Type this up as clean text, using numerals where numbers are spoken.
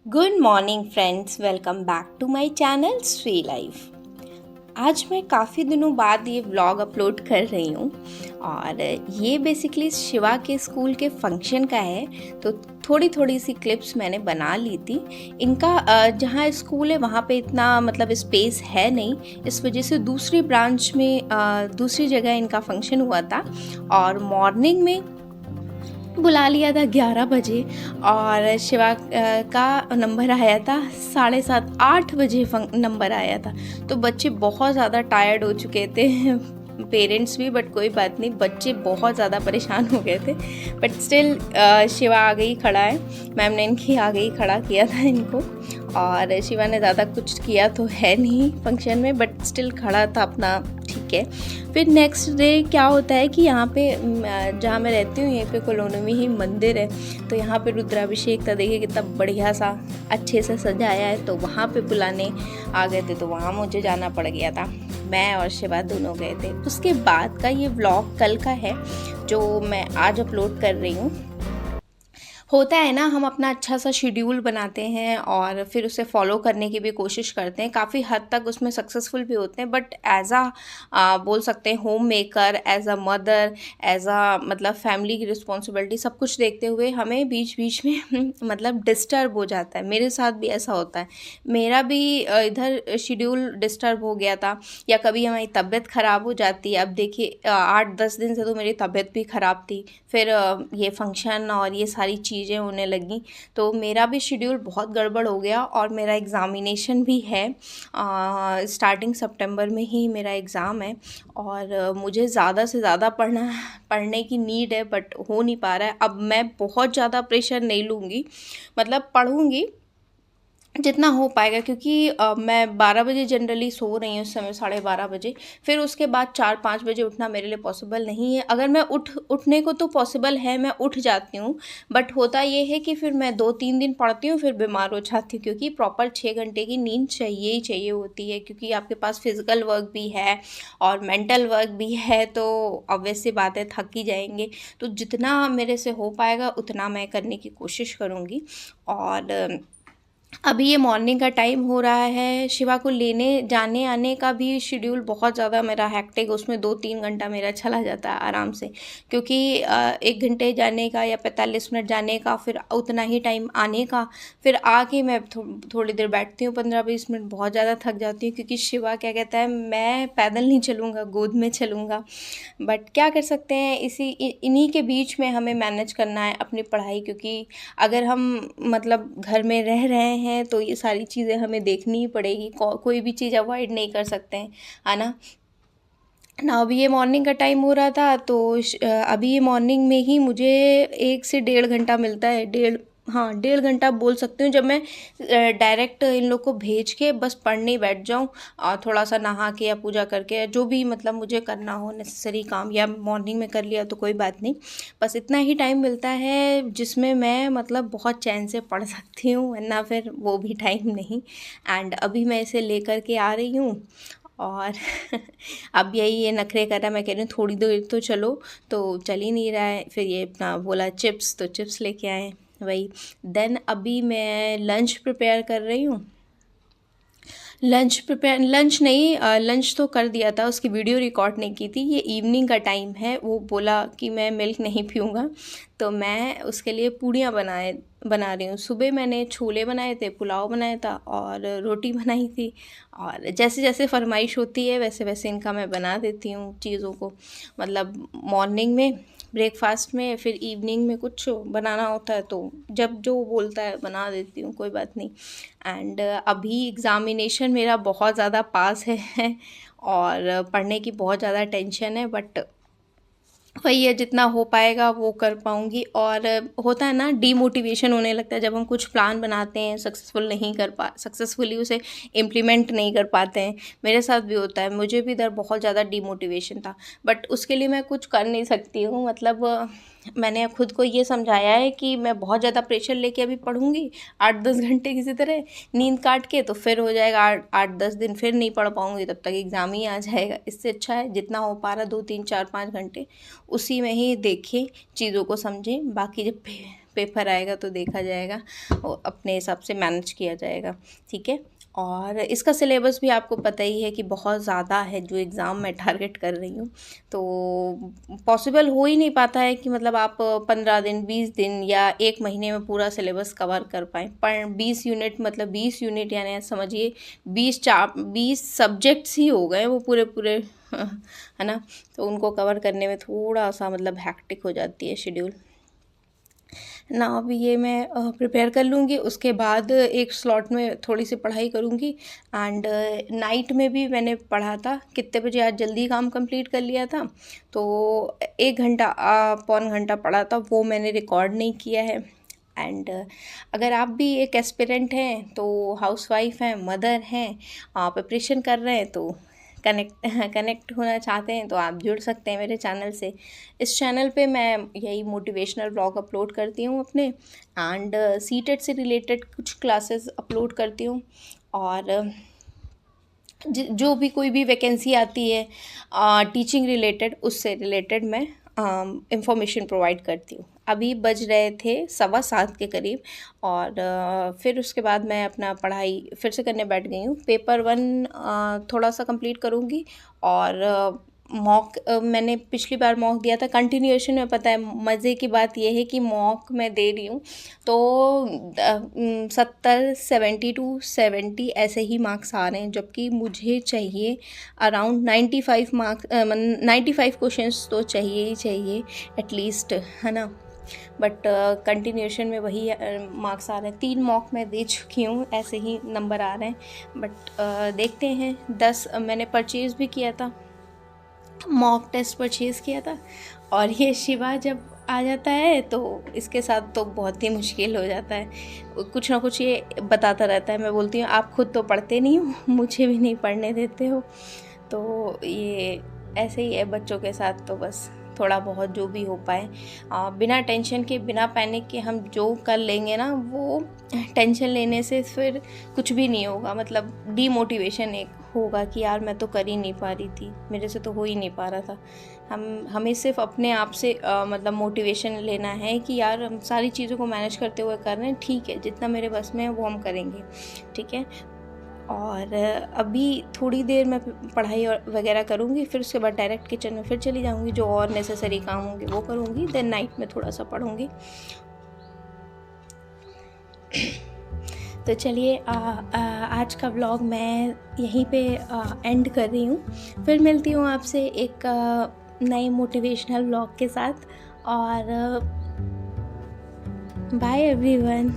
Good morning friends, welcome back to my channel Shri life. आज मैं काफ़ी दिनों बाद ये व्लॉग अपलोड कर रही हूँ और ये बेसिकली शिवा के स्कूल के फंक्शन का है। तो थोड़ी थोड़ी सी क्लिप्स मैंने बना ली थी। इनका जहाँ स्कूल है वहाँ पे इतना मतलब स्पेस है नहीं, इस वजह से दूसरी ब्रांच में दूसरी जगह इनका फंक्शन हुआ था और मॉर्निंग में बुला लिया था 11 बजे और शिवा का नंबर आया था 7:30-8 बजे नंबर आया था। तो बच्चे बहुत ज़्यादा टायर्ड हो चुके थे पेरेंट्स भी, बट कोई बात नहीं, बच्चे बहुत ज़्यादा परेशान हो गए थे। बट स्टिल शिवा आगे ही खड़ा है, मैम ने इनकी आगे ही खड़ा किया था इनको। और शिवा ने ज़्यादा कुछ किया तो है नहीं फंक्शन में, बट स्टिल खड़ा था अपना, ठीक है। फिर नेक्स्ट डे क्या होता है कि यहाँ पे जहाँ मैं रहती हूँ यहीं पे कॉलोनी में ही मंदिर है, तो यहाँ पे रुद्राभिषेक था। देखिए कितना बढ़िया सा अच्छे से सजाया है, तो वहाँ पे बुलाने आ गए थे, तो वहाँ मुझे जाना पड़ गया था। मैं और शिवा दोनों गए थे। उसके बाद का ये व्लॉग कल का है जो मैं आज अपलोड कर रही हूँ। होता है ना, हम अपना अच्छा सा शेड्यूल बनाते हैं और फिर उसे फॉलो करने की भी कोशिश करते हैं, काफ़ी हद तक उसमें सक्सेसफुल भी होते हैं। बट एज बोल सकते हैं home maker, as a mother, as a मतलब फैमिली की रिस्पॉन्सिबिलिटी सब कुछ देखते हुए हमें बीच बीच में मतलब डिस्टर्ब हो जाता है। मेरे साथ भी ऐसा होता है, मेरा भी इधर शेड्यूल डिस्टर्ब हो गया था, या कभी हमारी तबीयत ख़राब हो जाती है। अब देखिए 8-10 दिन से तो मेरी तबीयत भी ख़राब थी, फिर ये फंक्शन और ये सारी चीज़ें होने लगी, तो मेरा भी शेड्यूल बहुत गड़बड़ हो गया। और मेरा एग्ज़ामिनेशन भी है, स्टार्टिंग सितंबर में ही मेरा एग्ज़ाम है और मुझे ज़्यादा से ज़्यादा पढ़ने की नीड है, बट हो नहीं पा रहा है। अब मैं बहुत ज़्यादा प्रेशर नहीं लूँगी, मतलब पढ़ूँगी जितना हो पाएगा, क्योंकि मैं 12 बजे जनरली सो रही हूँ इस समय, 12:30 बजे। फिर उसके बाद 4-5 बजे उठना मेरे लिए पॉसिबल नहीं है। अगर मैं उठने को तो पॉसिबल है, मैं उठ जाती हूँ, बट होता ये है कि फिर मैं 2-3 दिन पढ़ती हूँ फिर बीमार हो जाती हूँ, क्योंकि प्रॉपर 6 घंटे की नींद चाहिए ही चाहिए होती है, क्योंकि आपके पास फिजिकल वर्क भी है और मेंटल वर्क भी है, तो ऑब्वियस सी बात है थक ही जाएंगे। तो जितना मेरे से हो पाएगा उतना मैं करने की कोशिश करूँगी। और अभी ये मॉर्निंग का टाइम हो रहा है, शिवा को लेने जाने आने का भी शेड्यूल बहुत ज़्यादा मेरा हैक्टिक, उसमें 2-3 घंटा मेरा चला जाता है आराम से, क्योंकि 1 घंटे जाने का या 45 मिनट जाने का, फिर उतना ही टाइम आने का। फिर आके मैं थोड़ी देर बैठती हूँ, 15-20 मिनट, बहुत ज़्यादा थक जाती हूँ, क्योंकि शिवा क्या कहता है, मैं पैदल नहीं चलूँगा, गोद में चलूँगा। बट क्या कर सकते हैं, इन्हीं के बीच में हमें मैनेज करना है अपनी पढ़ाई, क्योंकि अगर हम मतलब घर में रह रहे हैं तो ये सारी चीज़ें हमें देखनी ही पड़ेगी, कोई भी चीज़ अवॉइड नहीं कर सकते हैं, है ना। ना अभी ये मॉर्निंग का टाइम हो रहा था, तो अभी ये मॉर्निंग में ही मुझे 1 से 1.5 घंटा मिलता है, 1.5 घंटा बोल सकती हूँ, जब मैं डायरेक्ट इन लोग को भेज के बस पढ़ने बैठ जाऊँ, थोड़ा सा नहा के या पूजा करके, जो भी मतलब मुझे करना हो नेसेसरी काम, या मॉर्निंग में कर लिया तो कोई बात नहीं। बस इतना ही टाइम मिलता है जिसमें मैं मतलब बहुत चैन से पढ़ सकती हूँ, वरना फिर वो भी टाइम नहीं। एंड अभी मैं इसे लेकर के आ रही हूँ और अब यही ये नखरे कर रहा है। मैं कह रही हूँ थोड़ी देर तो चलो, तो चल ही नहीं रहा है। फिर ये अपना बोला चिप्स, तो चिप्स लेके आए वही। देन अभी मैं लंच प्रिपेयर कर रही हूँ। लंच नहीं, लंच तो कर दिया था, उसकी वीडियो रिकॉर्ड नहीं की थी। ये इवनिंग का टाइम है, वो बोला कि मैं मिल्क नहीं पीऊँगा, तो मैं उसके लिए पूड़ियाँ बना रही हूँ। सुबह मैंने छोले बनाए थे, पुलाव बनाया था और रोटी बनाई थी, और जैसे जैसे फरमाइश होती है वैसे वैसे इनका मैं बना देती हूँ चीज़ों को। मतलब मॉर्निंग में ब्रेकफास्ट में, फिर इवनिंग में कुछ बनाना होता है तो जब जो बोलता है बना देती हूँ, कोई बात नहीं। एंड अभी एग्ज़ामिनेशन मेरा बहुत ज़्यादा पास है और पढ़ने की बहुत ज़्यादा टेंशन है, बट वही है, जितना हो पाएगा वो कर पाऊँगी। और होता है ना, डीमोटिवेशन होने लगता है जब हम कुछ प्लान बनाते हैं, सक्सेसफुली उसे इम्प्लीमेंट नहीं कर पाते हैं। मेरे साथ भी होता है, मुझे भी इधर बहुत ज़्यादा डीमोटिवेशन था, बट उसके लिए मैं कुछ कर नहीं सकती हूँ। मतलब मैंने खुद को ये समझाया है कि मैं बहुत ज़्यादा प्रेशर लेके अभी पढ़ूँगी 8-10 घंटे किसी तरह नींद काट के, तो फिर हो जाएगा 8-10 दिन फिर नहीं पढ़ पाऊँगी, तब तक एग्ज़ाम ही आ जाएगा। इससे अच्छा है जितना हो पा रहा 2-3-4-5 घंटे उसी में ही देखें, चीज़ों को समझें, बाकी जब पेपर आएगा तो देखा जाएगा, और अपने हिसाब से मैनेज किया जाएगा, ठीक है। और इसका सिलेबस भी आपको पता ही है कि बहुत ज़्यादा है जो एग्ज़ाम मैं टारगेट कर रही हूँ, तो पॉसिबल हो ही नहीं पाता है कि मतलब आप 15 दिन 20 दिन या 1 महीने में पूरा सिलेबस कवर कर पाएँ। पर 20 यूनिट मतलब 20 यूनिट यानी समझिए 20 सब्जेक्ट्स ही हो गए वो पूरे पूरे है ना, तो उनको कवर करने में थोड़ा सा मतलब हैक्टिक हो जाती है शेड्यूल ना। अभी ये मैं प्रिपेयर कर लूँगी, उसके बाद एक स्लॉट में थोड़ी सी पढ़ाई करूँगी। एंड नाइट में भी मैंने पढ़ा था, कितने बजे आज जल्दी काम कंप्लीट कर लिया था, तो 1 घंटा पौन घंटा पढ़ा था, वो मैंने रिकॉर्ड नहीं किया है। एंड अगर आप भी एक एस्पिरेंट हैं, तो हाउसवाइफ हैं, मदर हैं, प्रिपरेशन कर रहे हैं, तो कनेक्ट होना चाहते हैं तो आप जुड़ सकते हैं मेरे चैनल से। इस चैनल पे मैं यही मोटिवेशनल ब्लॉग अपलोड करती हूँ अपने, एंड सीटेट से रिलेटेड कुछ क्लासेस अपलोड करती हूँ, और जो भी कोई भी वैकेंसी आती है टीचिंग रिलेटेड, उससे रिलेटेड मैं इंफॉर्मेशन प्रोवाइड करती हूँ। अभी बज रहे थे 7:15 के करीब, और फिर उसके बाद मैं अपना पढ़ाई फिर से करने बैठ गई हूँ। पेपर 1 थोड़ा सा कंप्लीट करूँगी, और मॉक मैंने पिछली बार मॉक दिया था कंटिन्यूएशन में। पता है मज़े की बात यह है कि मॉक मैं दे रही हूँ तो 70 72 70 ऐसे ही मार्क्स आ रहे हैं, जबकि मुझे चाहिए अराउंड 95 मार्क्स, 95 क्वेश्चंस तो चाहिए ही चाहिए एटलीस्ट, है ना। बट कंटिन्यूएशन में वही मार्क्स आ रहे हैं। 3 मॉक मैं दे चुकी हूँ, ऐसे ही नंबर आ रहे हैं। बट देखते हैं। 10 मैंने परचेज़ भी किया था, मॉक टेस्ट परचेज़ किया था, और ये शिवा जब आ जाता है तो इसके साथ तो बहुत ही मुश्किल हो जाता है। कुछ ना कुछ ये बताता रहता है। मैं बोलती हूँ आप खुद तो पढ़ते नहीं हो, मुझे भी नहीं पढ़ने देते हो। तो ये ऐसे ही है बच्चों के साथ, तो बस थोड़ा बहुत जो भी हो पाए बिना टेंशन के, बिना पैनिक के हम जो कर लेंगे ना, वो टेंशन लेने से फिर कुछ भी नहीं होगा। मतलब डीमोटिवेशन एक होगा कि यार मैं तो कर ही नहीं पा रही थी, मेरे से तो हो ही नहीं पा रहा था। हमें सिर्फ अपने आप से मतलब मोटिवेशन लेना है कि यार हम सारी चीज़ों को मैनेज करते हुए कर रहे हैं, ठीक है, जितना मेरे बस में है वो हम करेंगे, ठीक है। और अभी थोड़ी देर मैं पढ़ाई वगैरह करूँगी, फिर उसके बाद डायरेक्ट किचन में फिर चली जाऊँगी, जो और नेसेसरी काम होंगे वो करूँगी। देन नाइट में थोड़ा सा पढ़ूँगी। तो चलिए आज का व्लॉग मैं यहीं पे एंड कर रही हूँ। फिर मिलती हूँ आपसे एक नए मोटिवेशनल व्लॉग के साथ, और बाय एवरीवन।